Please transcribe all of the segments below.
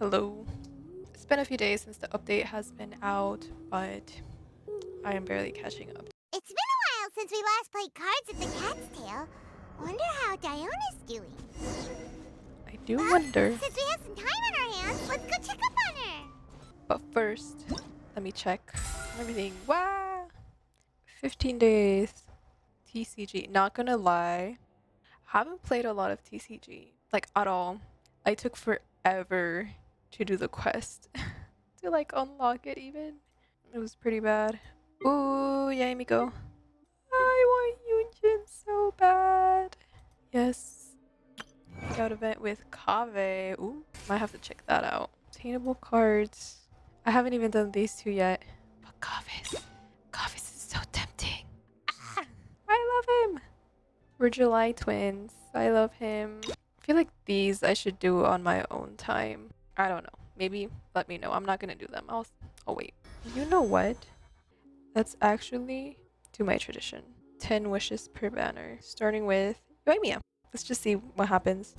Hello. It's been a few days since the update has been out, but I am barely catching up. It's been a while since we last played cards at the Cat's Tail. Wonder how Diona's doing. I do Well, wonder, since we have some time on our hands, let's go check up on her. but first, let me check everything. Wow! 15 days. TCG. Not gonna lie, haven't played a lot of TCG, like at all. I took forever to do the quest, to like unlock it even. It was pretty bad. Ooh, yeah, Miko. I want Yunjin so bad. Yes. Got event with Kave. Ooh, might have to check that out. Attainable cards. I haven't even done these two yet. But Kave's is so tempting. Ah, I love him. We're July twins. I love him. I feel like these I should do on my own time. I don't know. Maybe let me know. I'm not gonna do them. I'll wait. You know what? Let's actually do my tradition. 10 wishes per banner. Starting with Yoimiya. Let's just see what happens.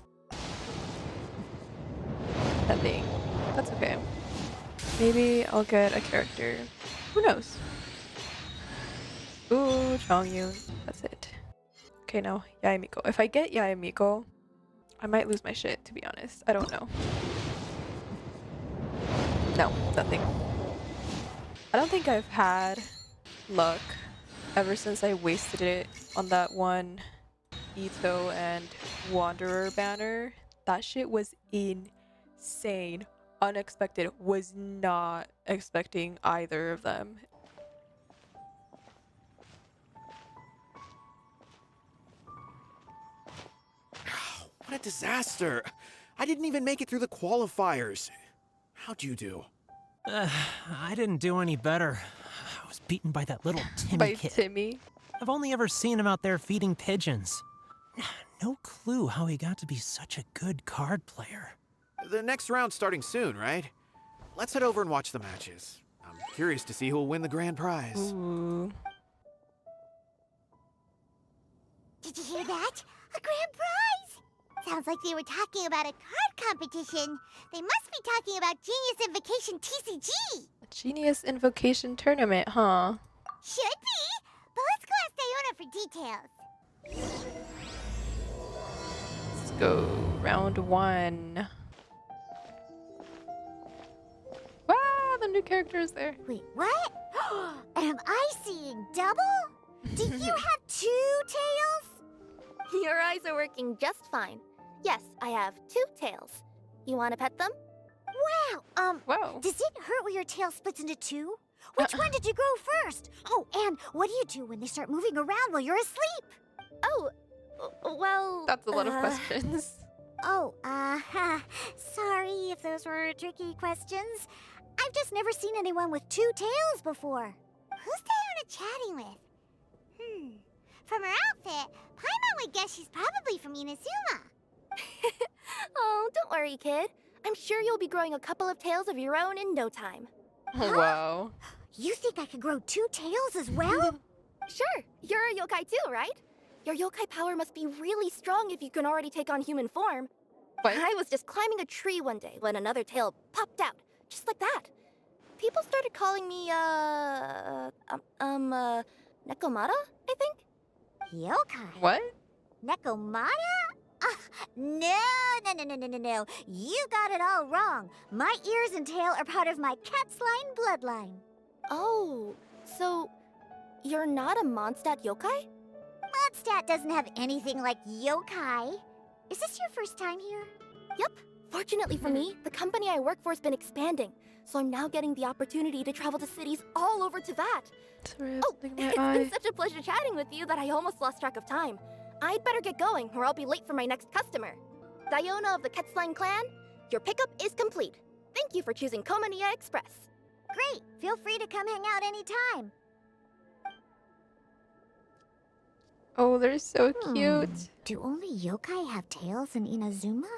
Nothing. That's okay. Maybe I'll get a character. Who knows? Ooh, Chongyun. That's it. Okay, now Yaemiko. If I get Yaemiko, I might lose my shit, to be honest. I don't know. No, nothing. I don't think I've had luck ever since I wasted it on that one Ito and Wanderer banner. That shit was insane. Unexpected. Was not expecting either of them. What a disaster! I didn't even make it through the qualifiers. How'd you do? I didn't do any better. I was beaten by that little Timmy By kid. Timmy. I've only ever seen him out there feeding pigeons. No clue how he got to be such a good card player. The next round's starting soon, right? Let's head over and watch the matches. I'm curious to see who'll win the grand prize. Ooh. Did you hear that? A grand prize! Sounds like they were talking about a card competition. They must be talking about Genius Invocation TCG. A Genius Invocation Tournament, huh? Should be, but let's go ask Diona for details. Let's go. Round 1. Wow, the new character is there. Wait, what? Am I seeing double? Do you have two tails? Your eyes are working just fine. Yes, I have 2 tails. You want to pet them? Wow, Wow. does it hurt when your tail splits into two? Which one did you grow first? Oh, and what do you do when they start moving around while you're asleep? Oh, well... That's a lot of questions. Oh, sorry if those were tricky questions. I've just never seen anyone with 2 tails before. Who's Diona chatting with? From her outfit, Paimon would guess she's probably from Inazuma. Oh, don't worry, kid. I'm sure you'll be growing a couple of tails of your own in no time. Oh, wow. You think I could grow 2 tails as well? Sure, you're a yokai too, right? Your yokai power must be really strong if you can already take on human form. What? I was just climbing a tree one day when another tail popped out, just like that. People started calling me, Nekomata, I think? Yokai? What? Nekomata? No. You got it all wrong. My ears and tail are part of my cat's line bloodline. Oh, so you're not a Mondstadt yokai? Mondstadt doesn't have anything like yokai. Is this your first time here? Yep. Fortunately for me, the company I work for has been expanding, so I'm now getting the opportunity to travel to cities all over Teyvat. Sorry, Oh, my it's eye. been such a pleasure chatting with you that I almost lost track of time. I'd better get going, or I'll be late for my next customer. Diona of the Quetzline clan, your pickup is complete. Thank you for choosing Komania Express. Great. Feel free to come hang out anytime. Oh, they're so cute. Do only yokai have tails in Inazuma?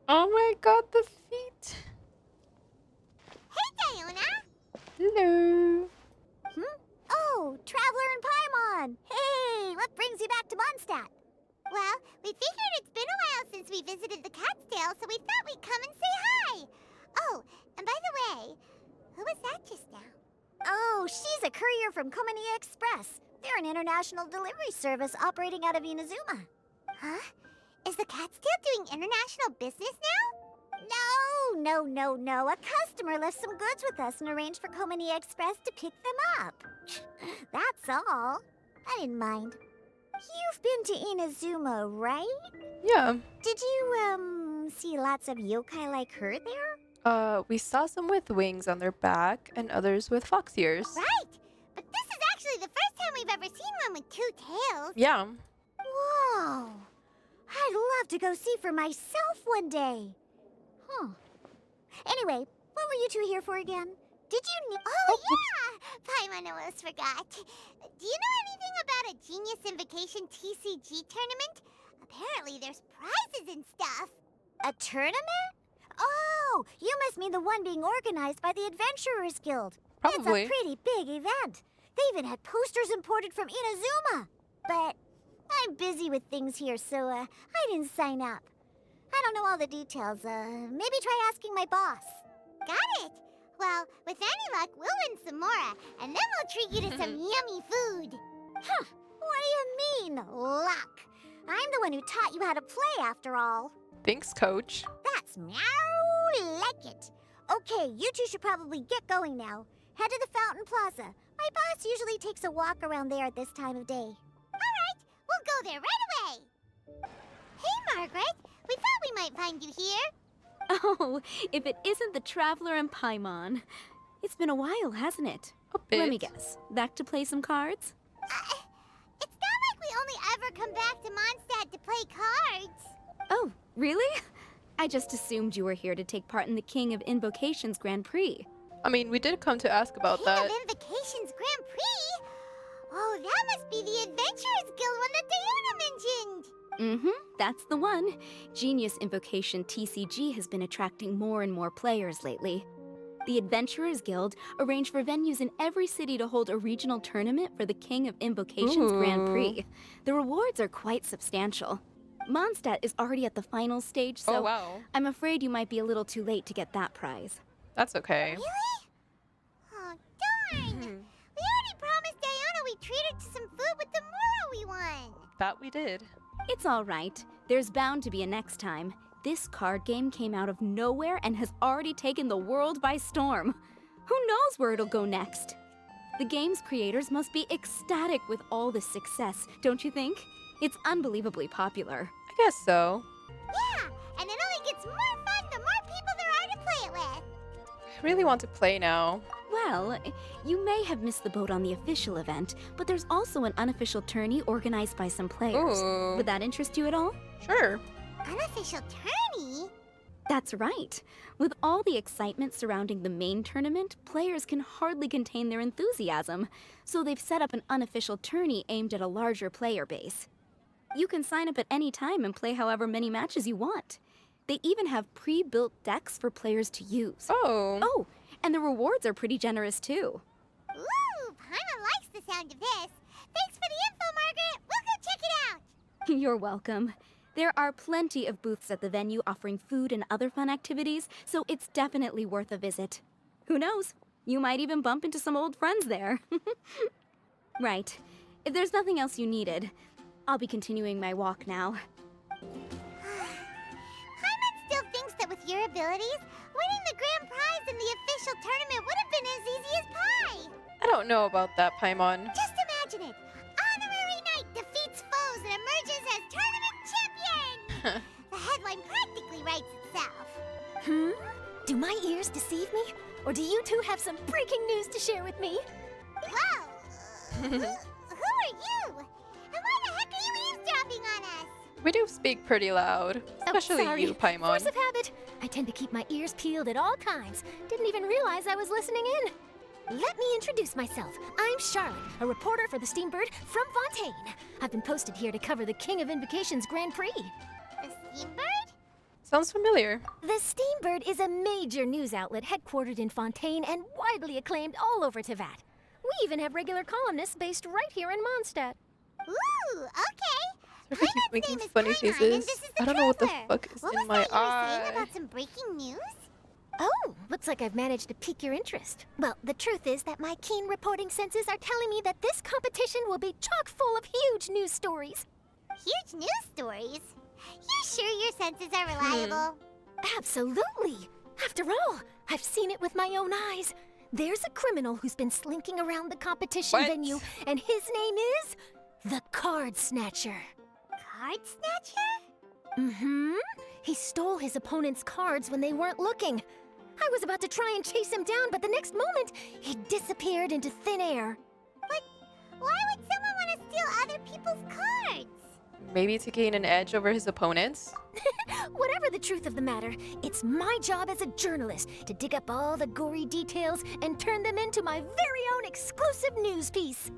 Oh my god, the feet. Hey, Diona! Hello. Oh, Traveler and Paimon! Hey, what brings you back to Mondstadt? Well, we figured it's been a while since we visited an international delivery service operating out of Inazuma. Huh? Is the cat still doing international business now? No. A customer left some goods with us and arranged for Komani Express to pick them up. That's all. I didn't mind. You've been to Inazuma, right? Yeah. Did you, see lots of yokai like her there? We saw some with wings on their back and others with fox ears. Right! But this is actually the first time we've ever seen one with two tails. Yeah. Whoa! I'd love to go see for myself one day. Huh. Anyway, what were you two here for again? Did you need— Oh, yeah! Paimon almost forgot. Do you know anything about a Genius Invocation TCG tournament? Apparently there's prizes and stuff. a tournament? Oh, you must mean the one being organized by the Adventurers Guild. Probably. It's a pretty big event. They even had posters imported from Inazuma. But I'm busy with things here, so I didn't sign up. I don't know all the details. Maybe try asking my boss. Got it. Well, with any luck, we'll win some more, and then we'll treat you to some yummy food. Huh. What do you mean, luck? I'm the one who taught you how to play, after all. Thanks, coach. That's meow like it. Okay, you two should probably get going now. Head to the Fountain Plaza. My boss usually takes a walk around there at this time of day. All right, we'll go there right away. Hey, Margaret. We thought we might find you here. Oh, if it isn't the Traveler and Paimon. It's been a while, hasn't it? A bit. Let me guess. Back to play some cards? It's not like we only ever come back to Mondstadt to play cards. Oh, really? I just assumed you were here to take part in the King of Invocations Grand Prix. I mean, we did come to ask about King that. of Invocations Grand Prix? Oh, that must be the Adventurers Guild one that Diana mentioned. That's the one. Genius Invocation TCG has been attracting more and more players lately. The Adventurers Guild arranged for venues in every city to hold a regional tournament for the King of Invocations Grand Prix. The rewards are quite substantial. Mondstadt is already at the final stage, so Oh, wow. I'm afraid you might be a little too late to get that prize. That's okay. Really? Oh, darn. We already promised Diana we'd treat her to some food with the Mora we won. That we did. It's all right. There's bound to be a next time. This card game came out of nowhere and has already taken the world by storm. Who knows where it'll go next? The game's creators must be ecstatic with all this success, don't you think? It's unbelievably popular. I guess so. Yeah, and it only gets more fun the more people there are to play it with. I really want to play now. Well, you may have missed the boat on the official event, but there's also an unofficial tourney organized by some players. Ooh. Would that interest you at all? Sure. Unofficial tourney? That's right. With all the excitement surrounding the main tournament, players can hardly contain their enthusiasm, so they've set up an unofficial tourney aimed at a larger player base. You can sign up at any time and play however many matches you want. They even have pre-built decks for players to use. Oh. Oh, and the rewards are pretty generous too. Ooh, Paimon likes the sound of this. Thanks for the info, Margaret. We'll go check it out. You're welcome. There are plenty of booths at the venue offering food and other fun activities, so it's definitely worth a visit. Who knows? You might even bump into some old friends there. Right. If there's nothing else you needed, I'll be continuing my walk now. Paimon still thinks that with your abilities, winning the grand prize in the official tournament would have been as easy as pie. I don't know about that, Paimon. Just imagine it. Honorary Knight defeats foes and emerges as tournament champion. The headline practically writes itself. Do my ears deceive me? Or do you two have some breaking news to share with me? Whoa! Who are you? And why the heck are you eavesdropping on us? We do speak pretty loud. Especially sorry. you, Paimon. Force of habit. I tend to keep my ears peeled at all times. Didn't even realize I was listening in. Let me introduce myself. I'm Charlotte, a reporter for the Steambird from Fontaine. I've been posted here to cover the King of Invocations Grand Prix. The Steambird? Sounds familiar. The Steambird is a major news outlet headquartered in Fontaine and widely acclaimed all over Tevat. We even have regular columnists based right here in Mondstadt. Ooh, okay. Sorry if I keep Paimon's making name is funny Paimon, and faces. this is the I don't know what the Traveler. fuck is What in was my that you were saying eye. about some breaking news? Oh, looks like I've managed to pique your interest. Well, the truth is that my keen reporting senses are telling me that this competition will be chock full of huge news stories. Huge news stories? You sure your senses are reliable? Absolutely! After all, I've seen it with my own eyes. There's a criminal who's been slinking around the competition What? venue, and his name is the Card Snatcher. Card snatcher? Mm-hmm. He stole his opponent's cards when they weren't looking. I was about to try and chase him down, but the next moment, he disappeared into thin air. But why would someone want to steal other people's cards? Maybe to gain an edge over his opponents? Whatever the truth of the matter, it's my job as a journalist to dig up all the gory details and turn them into my very own exclusive news piece.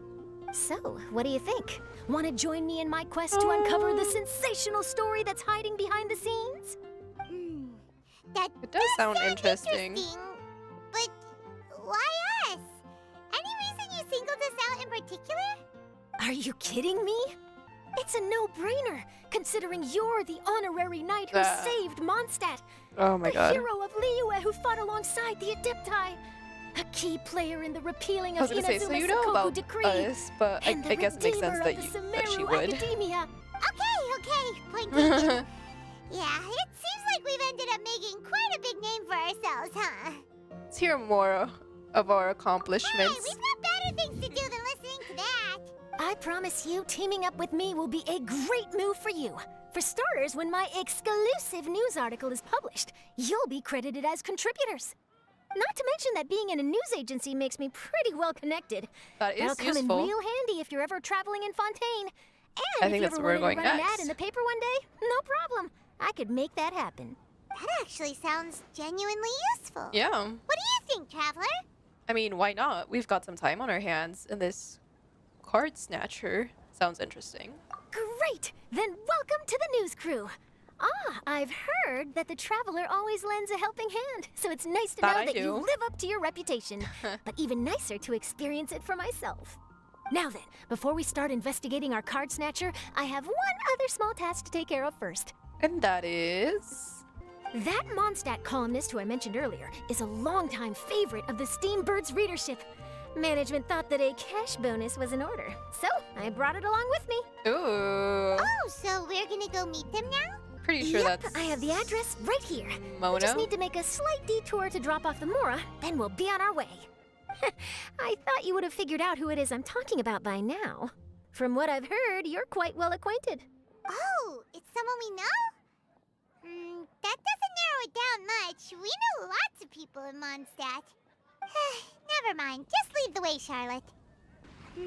So, what do you think? Want to join me in my quest to uncover the sensational story that's hiding behind the scenes? That It does sound interesting. But why us? Any reason you singled us out in particular? Are you kidding me? It's a no-brainer, considering you're the honorary knight who saved Mondstadt, Oh my the god. hero of Liyue who fought alongside the Adepti, a key player in the repealing I was of gonna say, so you know Inazuma's about decree, us, but I and the guess it makes sense redeemer that of you the that she Sumeru would. Academia. Okay, point taken. Yeah, it seems like we've ended up making quite a big name for ourselves, huh? Let's hear more of our Hey, accomplishments. we've got better things to do than listening to that. I promise you, teaming up with me will be a great move for you. For starters, when my exclusive news article is published, you'll be credited as contributors. Not to mention that being in a news agency makes me pretty well connected. That That'll is come in useful. real handy if you're ever traveling in Fontaine. And I if think you that's ever where we're wanted to going run an ad next. in the paper one day, no problem. I could make that happen. That actually sounds genuinely useful. Yeah. What do you think, Traveler? I mean, why not? We've got some time on our hands, and this card snatcher sounds interesting. Great! Then welcome to the news crew. Ah, I've heard that the Traveler always lends a helping hand, so it's nice to That know I that you do. live up to your reputation. But even nicer to experience it for myself. Now then, before we start investigating our card snatcher, I have one other small task to take care of first. And that is... That Mondstadt columnist who I mentioned earlier is a longtime favorite of the Steambird's readership. Management thought that a cash bonus was in order, so I brought it along with me. Ooh. Oh, so we're gonna go meet them now? Pretty sure Yep, that's... I have the address right here. We Mona? just need to make a slight detour to drop off the Mora, then we'll be on our way. I thought you would have figured out who it is I'm talking about by now. From what I've heard, you're quite well acquainted. Oh, it's someone we know? That doesn't narrow it down much. We know lots of people in Mondstadt. Never mind. Just lead the way, Charlotte. Who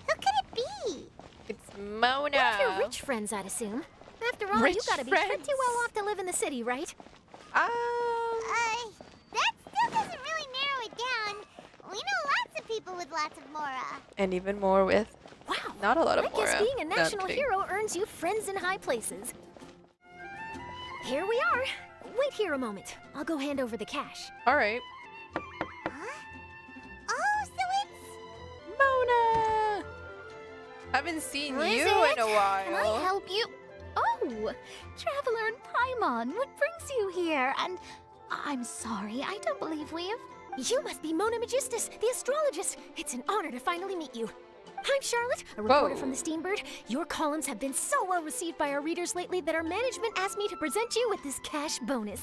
could it be? It's One of your Mona. rich friends, I'd assume. After all, you Rich gotta be friends. pretty well off to live in the city, right? That still doesn't really narrow it down. We know lots of people with lots of Mora. And even more with Wow. not a lot of I guess Mora. being a No, I'm national kidding. hero earns you friends in high places. Here we are. Wait here a moment. I'll go hand over the cash. All right. Huh? Oh, so it's... Mona! Haven't seen Who is you it? in a Can while. I help you? Oh, Traveler and Paimon, what brings you here? And I'm sorry, I don't believe we've... You must be Mona Magistus, the astrologist. It's an honor to finally meet you. I'm Charlotte, a reporter Whoa. from the Steambird. Your columns have been so well received by our readers lately that our management asked me to present you with this cash bonus.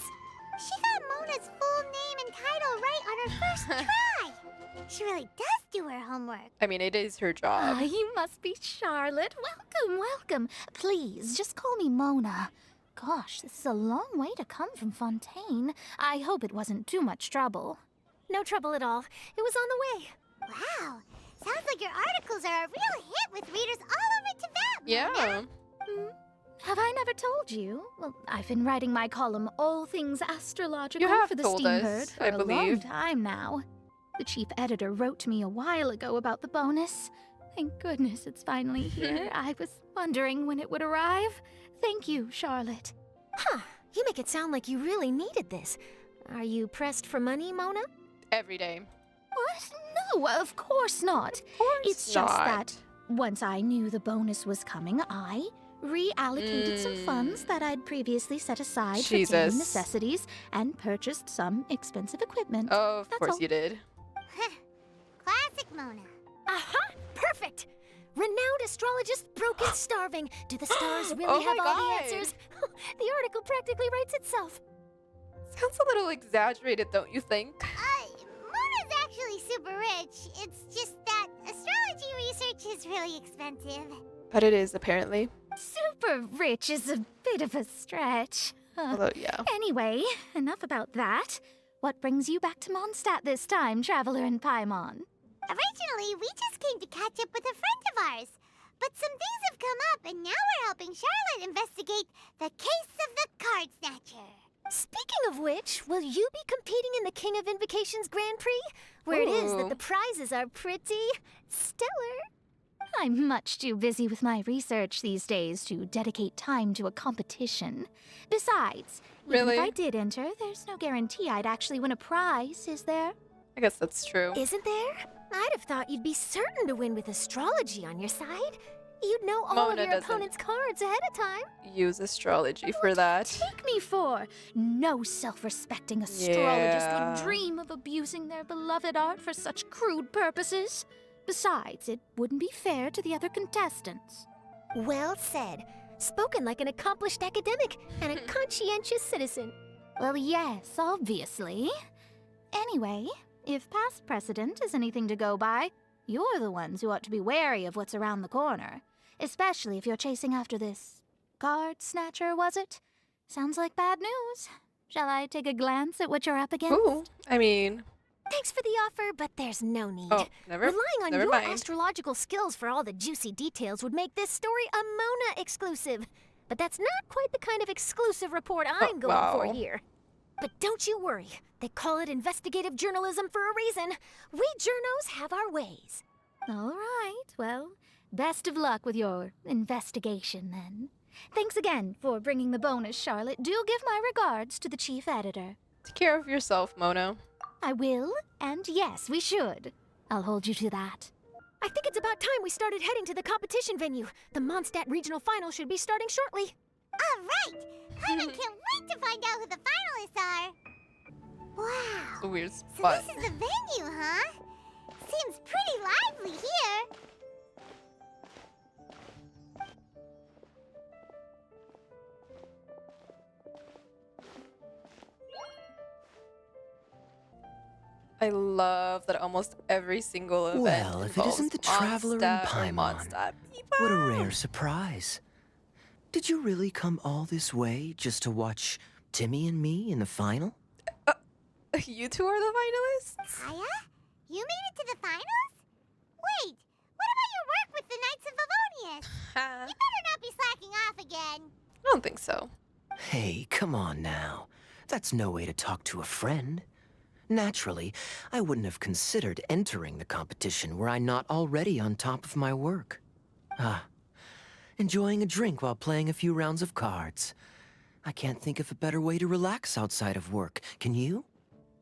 She got Mona's full name and title right on her first try. She really does do her homework. I mean, it is her Ah, job. you must be Charlotte. Welcome, welcome. Please, just call me Mona. Gosh, this is a long way to come from Fontaine. I hope it wasn't too much trouble. No trouble at all. It was on the way. Wow. Sounds like your articles are a real hit with readers all over Tibet. Yeah. Have I never told you? Well, I've been writing my column, All Things Astrological, You have for the told Steambird us, for I a long believe. time now. The chief editor wrote to me a while ago about the bonus. Thank goodness it's finally here. I was wondering when it would arrive. Thank you, Charlotte. Huh. You make it sound like you really needed this. Are you pressed for money, Mona? Every day. What? No, of course not. It's just not. that once I knew the bonus was coming, I reallocated some funds that I'd previously set aside for Jesus. daily necessities, and purchased some expensive equipment. Of That's course all. you did. Classic Mona. Aha! Perfect! Renowned astrologist broken starving. Do the stars really Oh have my all God. the answers? The article practically writes itself. Sounds a little exaggerated, don't you think? Mona's actually super rich. It's just that astrology research is really expensive. But it is, apparently. Super rich is a bit of a stretch. Although, yeah. Anyway, enough about that. What brings you back to Mondstadt this time, Traveler in Paimon? Originally, we just came to catch up with a friend of ours. But some things have come up, and now we're helping Charlotte investigate the case of the Card Snatcher. Speaking of which, will you be competing in the King of Invocations Grand Prix? Where it is that Ooh. the prizes are pretty stellar. I'm much too busy with my research these days to dedicate time to a competition. Besides, even Really? if I did enter, there's no guarantee I'd actually win a prize, is there? I guess that's true. Isn't there? I'd have thought you'd be certain to win with astrology on your side. You'd know all Mona of your doesn't. opponent's cards ahead of time. Use astrology for that. Take me for? No self-respecting astrologist Yeah. would dream of abusing their beloved art for such crude purposes. Besides, it wouldn't be fair to the other contestants. Well said. Spoken like an accomplished academic and a conscientious citizen. Well, yes, obviously. Anyway, if past precedent is anything to go by, you're the ones who ought to be wary of what's around the corner. Especially if you're chasing after this card snatcher, was it? Sounds like bad news. Shall I take a glance at what you're up against? Ooh, I mean, Thanks for the offer, but there's no need. oh, never Relying on your mind. astrological skills for all the juicy details would make this story a Mona exclusive. But that's not quite the kind of exclusive report I'm going for wow. here. But don't you worry. They call it investigative journalism for a reason. We journos have our ways. All right, well, best of luck with your investigation then. Thanks again for bringing the bonus, Charlotte. Do give my regards to the chief editor. Take care of yourself, Mona. I will, and yes, we should. I'll hold you to that. I think it's about time we started heading to the competition venue. The Mondstadt regional final should be starting shortly. All right! Paimon can't wait to find out who the finalists are. Wow. It's a weird So spot. this is the venue, huh? Seems pretty lively here. I love that almost every single event Well, if it involves isn't the Traveler in Mondstadt or Paimon. Mondstadt. What a rare surprise. Did you really come all this way just to watch Timmy and me in the final? You two are the finalists? Kaya? You made it to the finals? Wait, what about your work with the Knights of Favonius? I You better not be slacking off again. don't think so. Hey, come on now. That's no way to talk to a friend. Naturally, I wouldn't have considered entering the competition were I not already on top of my work. Enjoying a drink while playing a few rounds of cards. I can't think of a better way to relax outside of work, can you?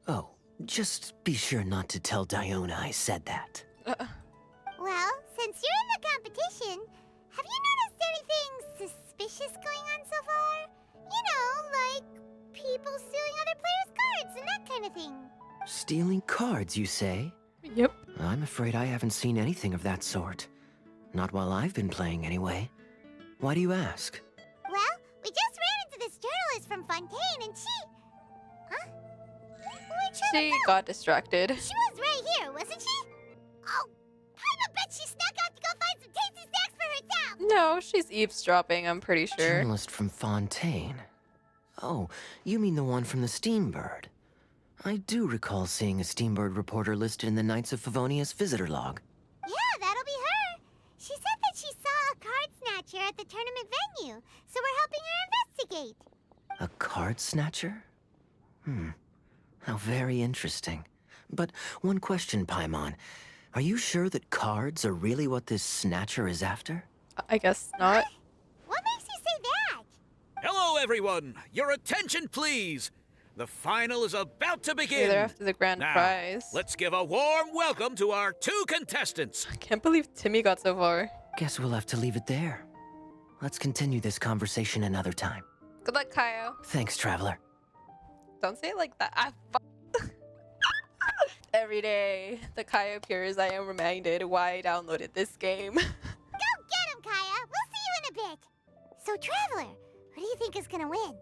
Oh, just be sure not to tell Diona I said that. Well, since you're in the competition, have you noticed anything suspicious going on so far? You know, like people stealing other players' cards and that kind of thing. Stealing cards, you say? Yep. I'm afraid I haven't seen anything of that sort. Not while I've been playing, anyway. Why do you ask? Well, we just ran into this journalist from Fontaine and she... Huh? Where'd She go? got distracted. She was right here, wasn't she? Oh, I bet she snuck out to go find some tasty snacks for herself. No, she's eavesdropping, I'm pretty sure. Journalist from Fontaine. Oh, you mean the one from the Steambird. I do recall seeing a Steambird reporter listed in the Knights of Favonius visitor log. Yeah, that'll be her. She said that she saw a card snatcher at the tournament venue, so we're helping her investigate. A card snatcher? How very interesting. But one question, Paimon. Are you sure that cards are really what this snatcher is after? I guess not. What makes you say that? Hello, everyone! Your attention, please! The final is about to Okay, begin! they're after the grand Now, prize. let's give a warm welcome to our two contestants. I can't believe Timmy got so far. Guess we'll have to leave it there. Let's continue this conversation another time. Good luck, Kyle. Thanks, Traveler. Don't say it like that. Every day the Kaya appears, I am reminded why I downloaded this game. Go get him, Kaya! We'll see you in a bit! So, Traveler, who do you think is gonna win?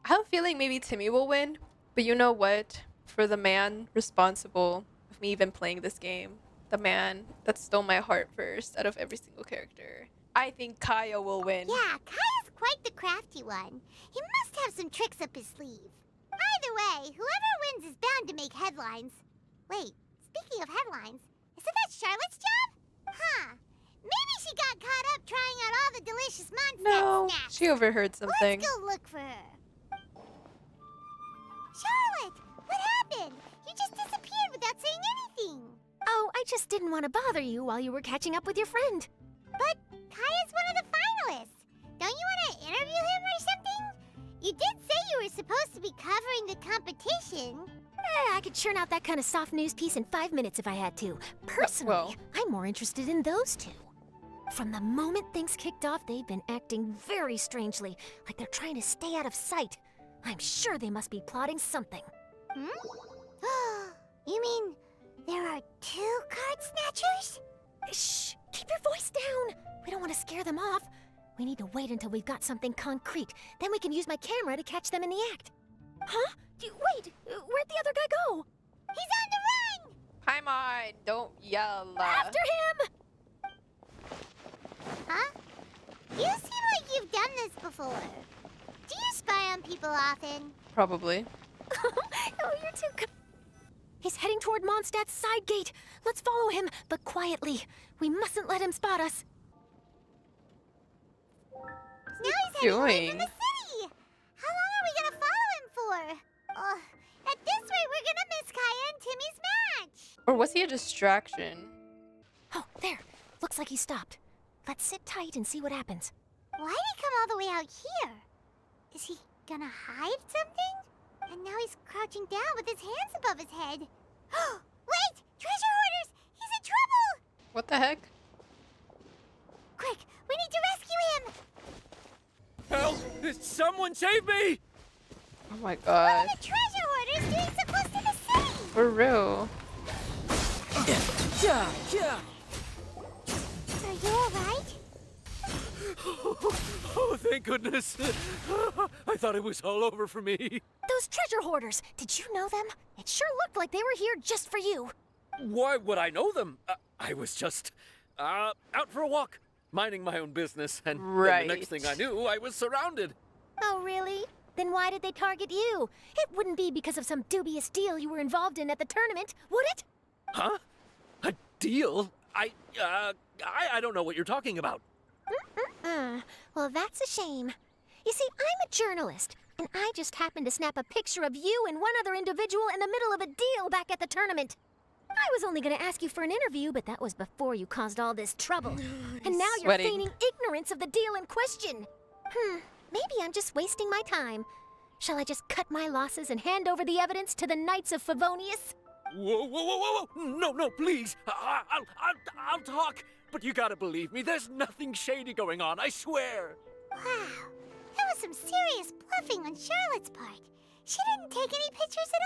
I have a feeling maybe Timmy will win, but you know what? For the man responsible of me even playing this game, the man that stole my heart first out of every single character, I think Kaya will win. Yeah, Kaya's quite the crafty one. He must have some tricks up his sleeve. Either way, whoever wins is bound to make headlines. Wait, speaking of headlines, isn't that Charlotte's job? Huh. Maybe she got caught up trying out all the delicious Mondstadt No, snacks. she overheard something. Let's go look for her. Charlotte, what happened? You just disappeared without saying anything. Oh, I just didn't want to bother you while you were catching up with your friend. But Kaya's one of the finalists. Don't you want to interview him or something? You did say you were supposed to be covering the competition. I could churn out that kind of soft news piece in 5 minutes if I had to. Personally, well. I'm more interested in those two. From the moment things kicked off, they've been acting very strangely, like they're trying to stay out of sight. I'm sure they must be plotting something. You mean there are 2 card snatchers? Shh! Keep your voice down! We don't want to scare them off. We need to wait until we've got something concrete. Then we can use my camera to catch them in the act. Huh? Wait! Where'd the other guy go? He's on the run! Paimon, don't yell. After him! Huh? You seem like you've done this before. Do you spy on people often? Probably. Oh, you're too good. He's heading toward Mondstadt's side gate. Let's follow him, but quietly. We mustn't let him spot us. Now he's heading away from the city! How long are we gonna follow him for? At this rate, we're gonna miss Kaya and Timmy's match! Or was he a distraction? Oh, there. Looks like he stopped. Let's sit tight and see what happens. Why'd he come all the way out here? Is he gonna hide something? And now he's crouching down with his hands above his head. Wait! Treasure hoarders! He's in trouble! What the heck? Quick! We need to rescue him! Help! Someone save me! Oh my What god. are the treasure hoarders doing so close to the city? For real. Are you alright? Oh, thank goodness. I thought it was all over for me. Those treasure hoarders, did you know them? It sure looked like they were here just for you. Why would I know them? I was just out for a walk, minding my own business, and then the next thing I knew, I was surrounded. Oh, really? Then why did they target you? It wouldn't be because of some dubious deal you were involved in at the tournament, would it? Huh? A deal? I don't know what you're talking about. Well, that's a shame. You see, I'm a journalist, and I just happened to snap a picture of you and one other individual in the middle of a deal back at the tournament. I was only going to ask you for an interview, but that was before you caused all this trouble. And now you're feigning ignorance of the deal in question. Maybe I'm just wasting my time. Shall I just cut my losses and hand over the evidence to the Knights of Favonius? Whoa! No, please. I'll talk. But you gotta believe me, there's nothing shady going on, I swear. Wow. That was some serious bluffing on Charlotte's part. She didn't take any pictures at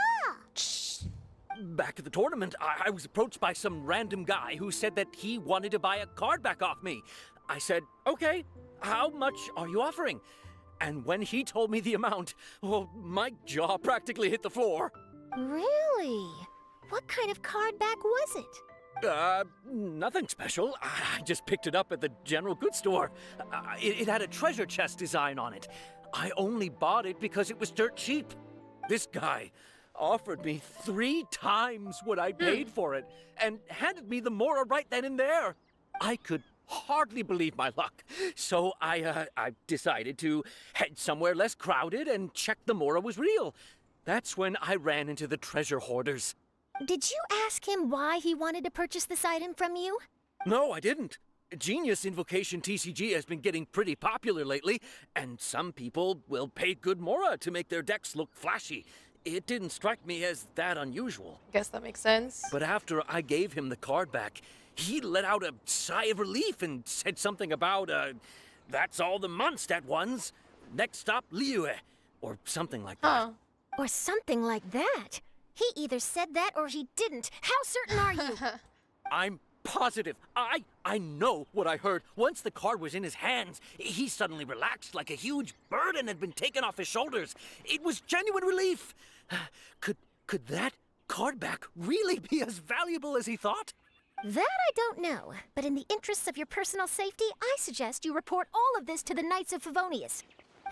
all. Back at the tournament, I was approached by some random guy who said that he wanted to buy a card back off me. I said, okay, how much are you offering? And when he told me the amount, oh, my jaw practically hit the floor. Really? What kind of card back was it? Nothing special. I just picked it up at the general goods store. It had a treasure chest design on it. I only bought it because it was dirt cheap. This guy offered me 3 times what I paid for it and handed me the Mora right then and there. I could hardly believe my luck. So I decided to head somewhere less crowded and check the Mora was real. That's when I ran into the treasure hoarders. Did you ask him why he wanted to purchase this item from you? No, I didn't. Genius Invocation TCG has been getting pretty popular lately, and some people will pay good Mora to make their decks look flashy. It didn't strike me as that unusual. Guess that makes sense. But after I gave him the card back, he let out a sigh of relief and said something about, That's all the Mondstadt ones. Next stop, Liyue. Or something like Huh. Or something like that. He either said that or he didn't. How certain are you? that. I'm positive. I know what I heard. Once the card was in his hands, he suddenly relaxed like a huge burden had been taken off his shoulders. It was genuine relief. Could that card back really be as valuable as he thought? That I don't know, but in the interests of your personal safety, I suggest you report all of this to the Knights of Favonius.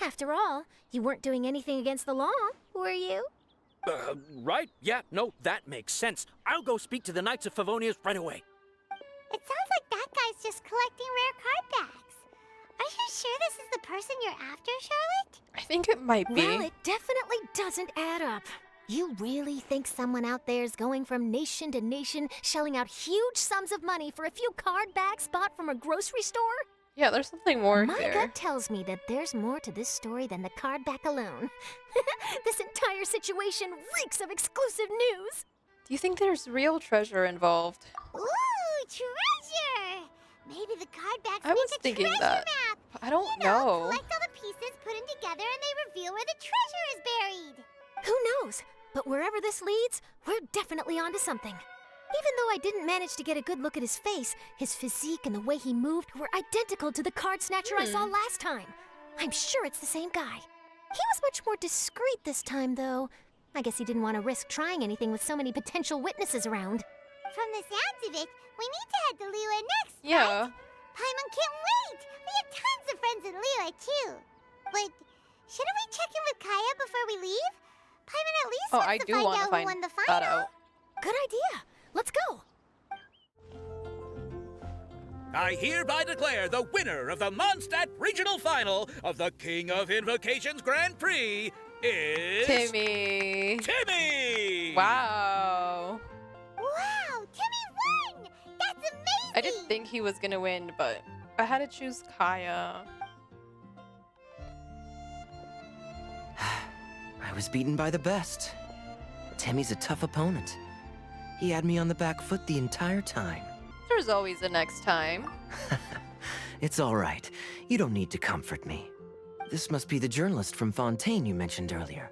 After all, you weren't doing anything against the law, were you? Right? Yeah, no, that makes sense. I'll go speak to the Knights of Favonius right away. It sounds like that guy's just collecting rare card backs. Are you sure this is the person you're after, Charlotte? I think it might be. Well, it definitely doesn't add up. You really think someone out there's going from nation to nation, shelling out huge sums of money for a few card backs bought from a grocery store? Yeah, there's something more My here. gut tells me that there's more to this story than the card back alone. This entire situation reeks of exclusive news. Do you think there's real treasure involved? Ooh, treasure! Maybe the card backs I was make a thinking treasure that. map. I don't You know, know. collect all the pieces, put them together, and they reveal where the treasure is buried. Who knows? But wherever this leads, we're definitely onto something. Even though I didn't manage to get a good look at his face, his physique and the way he moved were identical to the card snatcher I saw last time. I'm sure it's the same guy. He was much more discreet this time, though. I guess he didn't want to risk trying anything with so many potential witnesses around. From the sounds of it, we need to head to Liyue next, Yeah. right? Paimon can't wait! We have tons of friends in Liyue, too. But shouldn't we check in with Kaya before we leave? Paimon at least Oh, wants I to do find want to out who find won the that final. out. Good idea. Let's go. I hereby declare the winner of the Mondstadt Regional Final of the King of Invocations Grand Prix is... Timmy. Timmy! Wow. Wow, Timmy won! That's amazing! I didn't think he was gonna win, but I had to choose Kaya. I was beaten by the best. Timmy's a tough opponent. He had me on the back foot the entire time. There's always a next time. It's all right. You don't need to comfort me. This must be the journalist from Fontaine you mentioned earlier.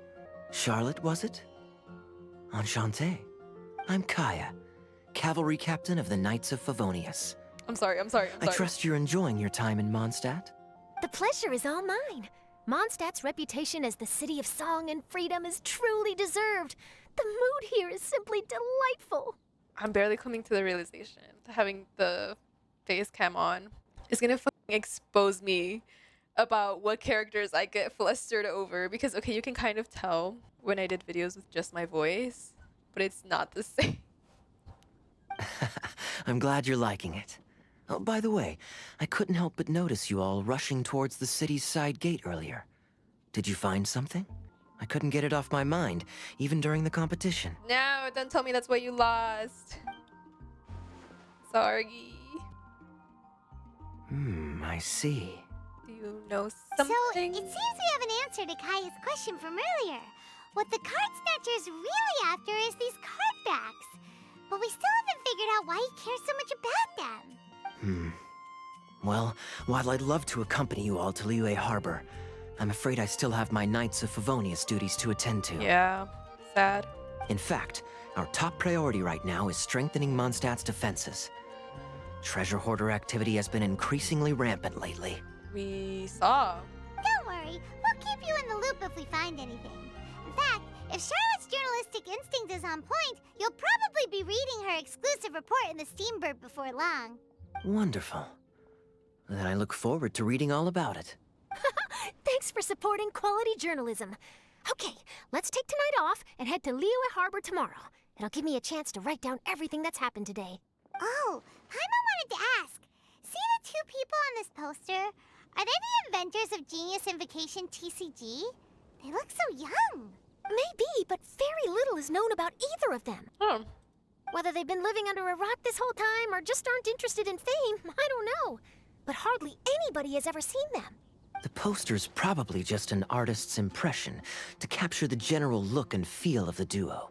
Charlotte, was it? Enchanté. I'm Kaya, cavalry captain of the Knights of Favonius. I'm sorry. I trust you're enjoying your time in Mondstadt. The pleasure is all mine. Mondstadt's reputation as the city of song and freedom is truly deserved. The mood here is simply delightful. I'm barely coming to the realization that having the face cam on is gonna fucking expose me about what characters I get flustered over. Because, okay, you can kind of tell when I did videos with just my voice, but it's not the same. I'm glad you're liking it. Oh, by the way, I couldn't help but notice you all rushing towards the city's side gate earlier. Did you find something? I couldn't get it off my mind, even during the competition. No, don't tell me that's why you lost. Sorry. I see. Do you know something? So, it seems we have an answer to Kaya's question from earlier. What the card snatcher's really after is these card backs. But we still haven't figured out why he cares so much about them. Well, while I'd love to accompany you all to Liyue Harbor, I'm afraid I still have my Knights of Favonius duties to attend to. Yeah, sad. In fact, our top priority right now is strengthening Mondstadt's defenses. Treasure hoarder activity has been increasingly rampant lately. We saw. Don't worry, we'll keep you in the loop if we find anything. In fact, if Charlotte's journalistic instinct is on point, you'll probably be reading her exclusive report in the Steambird before long. Wonderful. Then I look forward to reading all about it. Thanks for supporting quality journalism. Okay, let's take tonight off and head to Liyue Harbor tomorrow. It'll give me a chance to write down everything that's happened today. Oh, Paimon wanted to ask. See the two people on this poster? Are they the inventors of Genius Invocation TCG? They look so young. Maybe, but very little is known about either of them. Oh, Whether they've been living under a rock this whole time or just aren't interested in fame, I don't know. But hardly anybody has ever seen them. The poster's probably just an artist's impression to capture the general look and feel of the duo.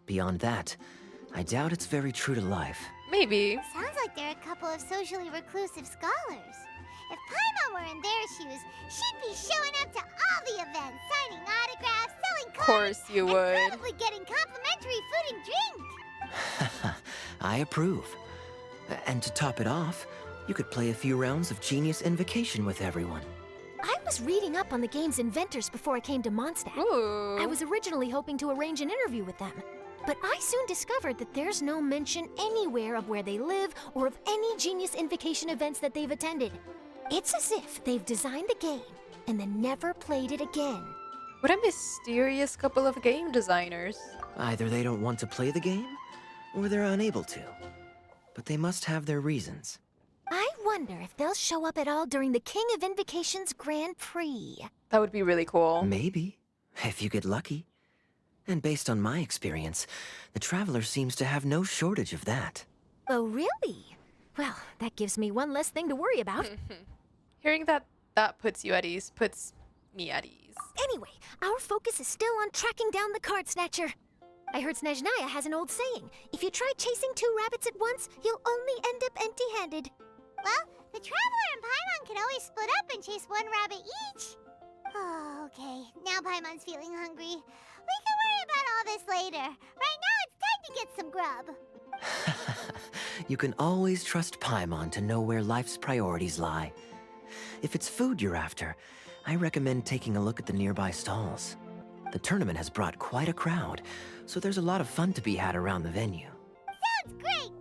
Beyond that, I doubt it's very true to life. maybe. Sounds like they're a couple of socially reclusive scholars. If Paimon were in their shoes, she'd be showing up to all the events, signing autographs, selling Of cards, course you and would. probably getting complimentary food and drink. I approve. And to top it off, you could play a few rounds of Genius Invocation with everyone. I was reading up on the game's inventors before I came to Mondstadt. Ooh. I was originally hoping to arrange an interview with them, but I soon discovered that there's no mention anywhere of where they live or of any Genius Invocation events that they've attended. It's as if they've designed the game and then never played it again. What a mysterious couple of game designers. Either they don't want to play the game, or they're unable to. But they must have their reasons. I wonder if they'll show up at all during the King of Invocation's Grand Prix. That would be really cool. Maybe, if you get lucky. And based on my experience, the Traveler seems to have no shortage of that. Oh, really? Well, that gives me one less thing to worry about. Hearing that puts you at ease, puts me at ease. Anyway, our focus is still on tracking down the card snatcher. I heard Snezhnaya has an old saying. If you try chasing 2 rabbits at once, you'll only end up empty-handed. Well, the Traveler and Paimon can always split up and chase 1 rabbit each. Oh, okay. Now Paimon's feeling hungry. We can worry about all this later. Right now, it's time to get some grub. You can always trust Paimon to know where life's priorities lie. If it's food you're after, I recommend taking a look at the nearby stalls. The tournament has brought quite a crowd, so there's a lot of fun to be had around the venue. Sounds great!